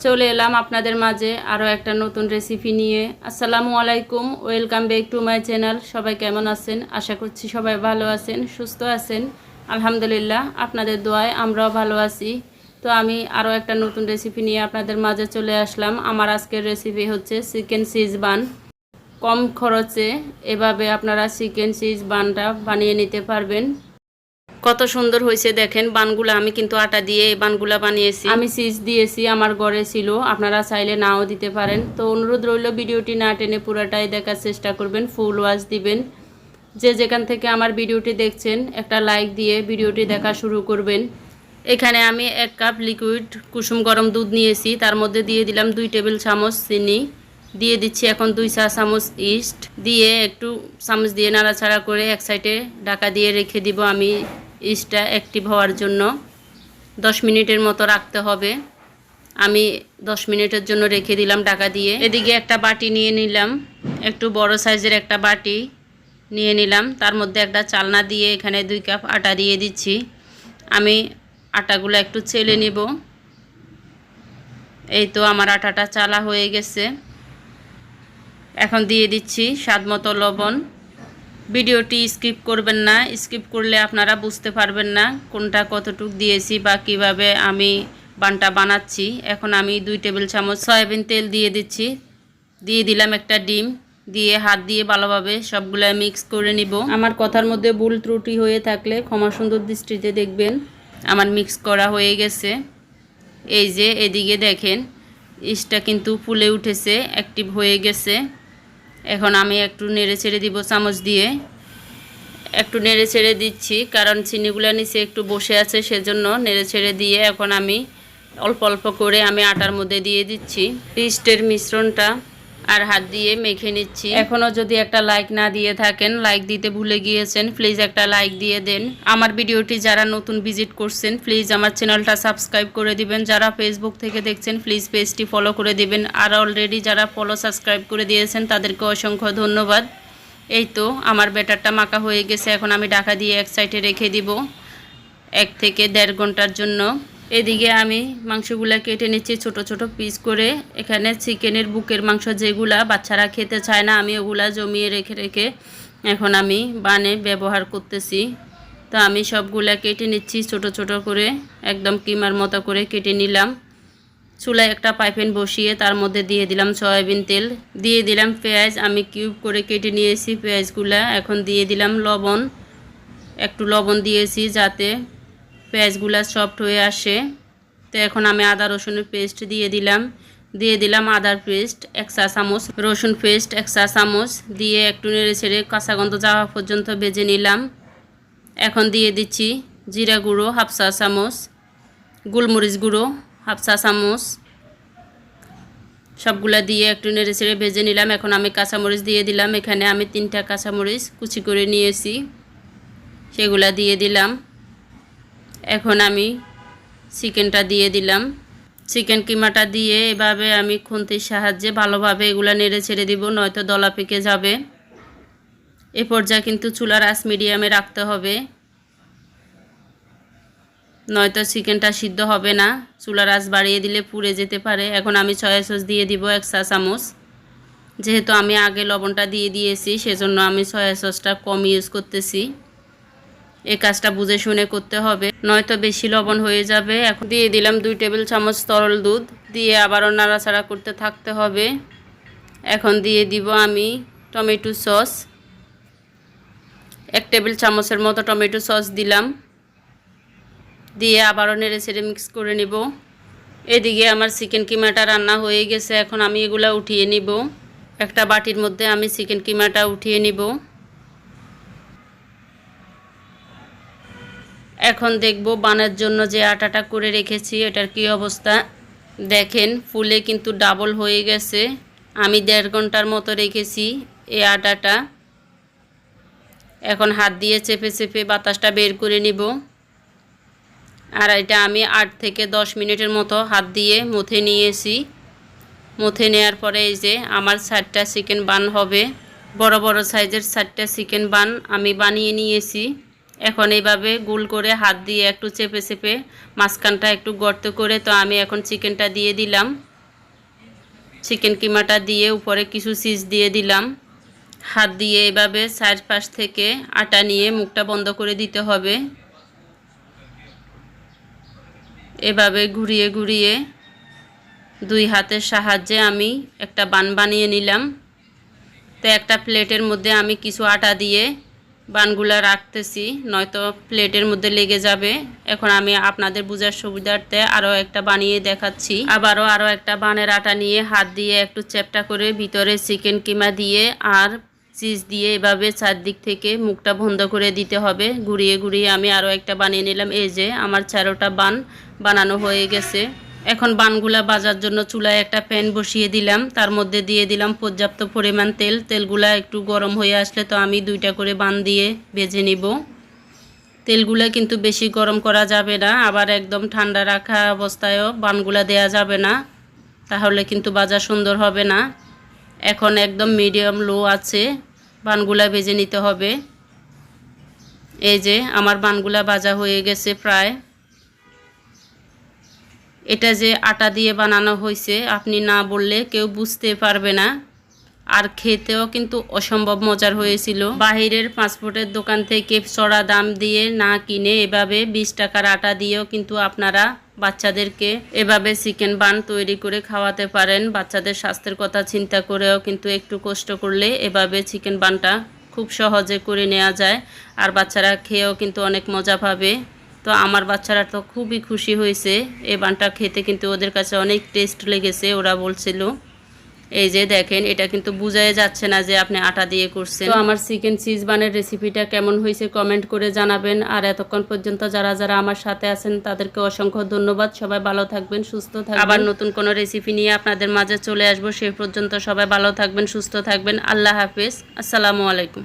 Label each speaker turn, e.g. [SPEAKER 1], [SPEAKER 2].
[SPEAKER 1] চলে এলাম আপনাদের মাঝে আরও একটা নতুন রেসিপি নিয়ে। আসসালামু আলাইকুম, welcome back to my channel. সবাই কেমন আছেন? আশা করছি সবাই ভালো আছেন, সুস্থ আছেন। আলহামদুলিল্লাহ, আপনাদের দোয়ায় আমরাও ভালো আছি। তো আমি আরও একটা নতুন রেসিপি নিয়ে আপনাদের মাঝে চলে আসলাম। আমার আজকের রেসিপি হচ্ছে চিকেন চিজ বান। কম খরচে এভাবে আপনারা চিকেন চিজ বানটা বানিয়ে নিতে পারবেন। কত সুন্দর হয়েছে দেখেন। বানগুলো আমি কিন্তু আটা দিয়ে এই বানগুলা বানিয়েছি। আমি চিজ দিয়েছি, আমার ঘরে ছিল, আপনারা চাইলে নাও দিতে পারেন। তো অনুরোধ রইল, ভিডিওটি না টেনে পুরোটাই দেখার চেষ্টা করবেন, ফুল ওয়াচ দিবেন। যে যেখান থেকে আমার ভিডিওটি দেখছেন একটা লাইক দিয়ে ভিডিওটি দেখা শুরু করবেন। এখানে আমি 1 কাপ লিকুইড কুসুম গরম দুধ নিয়েছি, তার মধ্যে দিয়ে দিলাম 2 টেবিল চামচ চিনি, দিয়ে দিচ্ছি এখন 2 চা চামচ ইস্ট, দিয়ে একটু চামচ দিয়ে নাড়াচাড়া করে এক সাইডে ঢাকা দিয়ে রেখে দিব। আমি ইস্টটা অ্যাক্টিভ হওয়ার জন্য 10 মিনিটের মতো রাখতে হবে। আমি 10 মিনিটের জন্য রেখে দিলাম ঢাকা দিয়ে। এদিকে একটা বাটি নিয়ে নিলাম, একটু বড় সাইজের একটা বাটি নিয়ে নিলাম, তার মধ্যে একটা চালনা দিয়ে এখানে 2 কাপ আটা দিয়ে দিচ্ছি। আমি আটাগুলো একটু চেলে নিব। এই তো আমার আটাটা চালা হয়ে গেছে। এখন দিয়ে দিচ্ছি স্বাদ মতো লবণ। ভিডিওটি স্কিপ করবেন না, স্কিপ করলে আপনারা বুঝতে পারবেন না কোনটা কতটুক দিয়েছি বা কিভাবে আমি বানটা বানাচ্ছি। এখন আমি 2 টেবিল চামচ সয়াবিন তেল দিয়ে দিচ্ছি, দিয়ে দিলাম একটা ডিম, দিয়ে হাত দিয়ে ভালোভাবে সবগুলা মিক্স করে নিব। আমার কথার মধ্যে ভুল ত্রুটি হয়ে থাকলে ক্ষমা সুন্দর দৃষ্টিতে দেখবেন। আমার মিক্স করা হয়ে গেছে। এই যে এদিকে দেখেন ইস্টটা কিন্তু ফুলে উঠেছে, অ্যাক্টিভ হয়ে গেছে। এখন আমি একটু নেড়ে ছেড়ে দিব চামচ দিয়ে, একটু নেড়ে ছেড়ে দিচ্ছি কারণ চিনিগুলো নিচে একটু বসে আছে, সেজন্য নেড়ে ছেড়ে দিয়ে এখন আমি অল্প অল্প করে আমি আটার মধ্যে দিয়ে দিচ্ছি ইস্টের মিশ্রণটা আর হাত দিয়ে মেখে নিচ্ছি। এখনও যদি একটা লাইক না দিয়ে থাকেন, লাইক দিতে ভুলে গিয়েছেন, প্লিজ একটা লাইক দিয়ে দেন। আমার ভিডিওটি যারা নতুন ভিজিট করছেন প্লিজ আমার চ্যানেলটা সাবস্ক্রাইব করে দিবেন। যারা ফেসবুক থেকে দেখছেন প্লিজ পেজটি ফলো করে দিবেন। আর অলরেডি যারা ফলো সাবস্ক্রাইব করে দিয়েছেন তাদেরকে অসংখ্য ধন্যবাদ। এই তো আমার ব্যাটারটা মাখা হয়ে গেছে। এখন আমি ঢাকা দিয়ে এক সাইডে রেখে দিব 1 থেকে 1.5 ঘন্টার জন্য। এদিকে আমি মাংসগুলা কেটে নিচ্ছি ছোট ছোট পিস করে। এখানে চিকেনের বুকের মাংস যেগুলা বাচ্চারা খেতে চায় না, আমি ওগুলা জমিয়ে রেখে রেখে এখন আমি বানে ব্যবহার করতেছি। তো আমি সবগুলা কেটে নিচ্ছি ছোট ছোট করে, একদম কিমার মতো করে কেটে নিলাম। চুলায় একটা পাইপ্যান বসিয়ে তার মধ্যে দিয়ে দিলাম সয়াবিন তেল, দিয়ে দিলাম পেঁয়াজ, আমি কিউব করে কেটে নিয়েছি পেঁয়াজগুলা। এখন দিয়ে দিলাম লবণ, একটু লবণ দিয়েছি যাতে পেঁয়াজগুলা সফট হয়ে আসে। তো এখন আমি আদা রসুনের পেস্ট দিয়ে দিলাম আদার পেস্ট 1 চা চামচ, রসুন পেস্ট 1 চা চামচ, দিয়ে একটু নেড়ে ছেড়ে কাঁচা গন্ধ যাওয়া পর্যন্ত ভেজে নিলাম। এখন দিয়ে দিচ্ছি জিরা গুঁড়ো 1/2 চা চামচ, গোলমরিচ গুঁড়ো 1/2 চা চামচ, সবগুলা দিয়ে একটু নেড়ে ছেড়ে ভেজে নিলাম। এখন আমি কাঁচামরিচ দিয়ে দিলাম, এখানে আমি 3টা কাঁচামরিচ কুচি করে নিয়েছি, সেগুলা দিয়ে দিলাম। এখন আমি চিকেনটা দিয়ে দিলাম। চিকেন কিমাটা দিয়ে এভাবে আমি খুন্তির সাহায্যে ভালোভাবে এগুলা নেড়ে ছেড়ে দিব, নয়তো দলা পেকে যাবে। এ পর্যায়ে কিন্তু চুলার আঁচ মিডিয়ামে রাখতে হবে, নয়তো চিকেনটা সিদ্ধ হবে না। চুলার আঁচ বাড়িয়ে দিলে পুড়ে যেতে পারে। এখন আমি সয়া সস দিয়ে দিব 1 চা চামচ। যেহেতু আমি আগে লবণটা দিয়ে দিয়েছি সেজন্য আমি সয়া সসটা কম ইউজ করতেছি। এই কাজটা বুঝে শুনে করতে হবে, নয়তো বেশি লবণ হয়ে যাবে। এখন দিয়ে দিলাম 2 টেবিল চামচ তরল দুধ, দিয়ে আবারও নাড়াচাড়া করতে থাকতে হবে। এখন দিয়ে দিব আমি টমেটো সস, 1 টেবিল চামচের মতো টমেটো সস দিলাম, দিয়ে আবারও নেড়ে ছেড়ে মিক্স করে নিব। এদিকে আমার চিকেন কিমাটা রান্না হয়ে গেছে। এখন আমি এগুলা উঠিয়ে নিব। একটা বাটির মধ্যে আমি চিকেন কিমাটা উঠিয়ে নিব। এখন দেখব বানের জন্য যে আটাটা করে রেখেছি এটার কি অবস্থা। দেখেন ফুলে কিন্তু ডাবল হয়ে গেছে। আমি 1.5 ঘন্টার মতো রেখেছি এই আটাটা। এখন হাত দিয়ে চেপে চেপে বাতাসটা বের করে নিব। আর এটা আমি 8 থেকে 10 মিনিটের মতো হাত দিয়ে মুথে নিয়েছি। মুথে নেওয়ার পরে এই যে আমার 4টা চিকেন বান হবে, বড় বড় সাইজের 4টা চিকেন বান আমি বানিয়ে নিয়েছি। এখন এইভাবে গোল করে হাত দিয়ে একটু চেপে চেপে মাঝখানটা একটু গর্ত করে তো আমি এখন চিকেনটা দিয়ে দিলাম। চিকেন কিমাটা দিয়ে উপরে কিছু চিজ দিয়ে দিলাম। হাত দিয়ে এভাবে চারপাশ থেকে আটা নিয়ে মুখটা বন্ধ করে দিতে হবে। এভাবে ঘুরিয়ে ঘুরিয়ে দুই হাতের সাহায্যে আমি একটা বান বানিয়ে নিলাম। তো একটা প্লেটের মধ্যে আমি কিছু আটা দিয়ে বানগুলা রাখতেছি, নয়তো প্লেটের মধ্যে লেগে যাবে। এখন আমি আপনাদের বোঝার সুবিধার্থে আরও একটা বানিয়ে দেখাচ্ছি। আরও একটা বানের আটা নিয়ে হাত দিয়ে একটু চ্যাপটা করে ভিতরে চিকেন কিমা দিয়ে আর চিজ দিয়ে এভাবে চারদিক থেকে মুখটা বন্ধ করে দিতে হবে। ঘুরিয়ে ঘুরিয়ে আমি আরও একটা বানিয়ে নিলাম। এই যে আমার 4টা বান বানানো হয়ে গেছে। এখন বানগুলা ভাজার জন্য চুলায় একটা প্যান বসিয়ে দিলাম। তার মধ্যে দিয়ে দিলাম পর্যাপ্ত পরিমাণ তেল। তেলগুলা একটু গরম হয়ে আসলে তো আমি 2টা করে বান দিয়ে ভেজে নিব। তেলগুলা কিন্তু বেশি গরম করা যাবে না, আবার একদম ঠান্ডা রাখা অবস্থায়ও বানগুলা দেয়া যাবে না, তাহলে কিন্তু ভাজা সুন্দর হবে না। এখন একদম মিডিয়াম লো আছে বানগুলা ভেজে নিতে হবে। এই যে আমার বানগুলা ভাজা হয়ে গেছে প্রায়। এটা যে আটা দিয়ে বানানো হয়েছে আপনি না বললে কেউ বুঝতে পারবে না, আর খেতেও কিন্তু অসম্ভব মজার হয়েছিল। বাহিরের ফাস্টফুডের দোকান থেকে চড়া দাম দিয়ে না কিনে এভাবে 20 টাকার আটা দিয়েও কিন্তু আপনারা বাচ্চাদেরকে এভাবে চিকেন বান তৈরি করে খাওয়াতে পারেন। বাচ্চাদের স্বাস্থ্যের কথা চিন্তা করেও কিন্তু একটু কষ্ট করলে এভাবে চিকেন বানটা খুব সহজে করে নেওয়া যায়, আর বাচ্চারা খেয়েও কিন্তু অনেক মজা পাবে। তো আমার বাচ্চারা তো খুবই খুশি হয়েছে। এই বানটা খেতে কিন্তু ওদের কাছে অনেক টেস্ট লেগেছে, ওরা বলছিল। এই যে দেখেন, এটা কিন্তু বোঝাই যাচ্ছে না যে আপনি আটা দিয়ে করছেন। তো আমার চিকেন চিজ বানের রেসিপিটা কেমন হয়েছে কমেন্ট করে জানাবেন। আর এতক্ষণ পর্যন্ত যারা যারা আমার সাথে আছেন তাদেরকে অসংখ্য ধন্যবাদ। সবাই ভালো থাকবেন, সুস্থ থাকবেন। আবার নতুন কোনো রেসিপি নিয়ে আপনাদের মাঝে চলে আসবো। সেই পর্যন্ত সবাই ভালো থাকবেন, সুস্থ থাকবেন। আল্লাহ হাফেজ, আসসালামু আলাইকুম।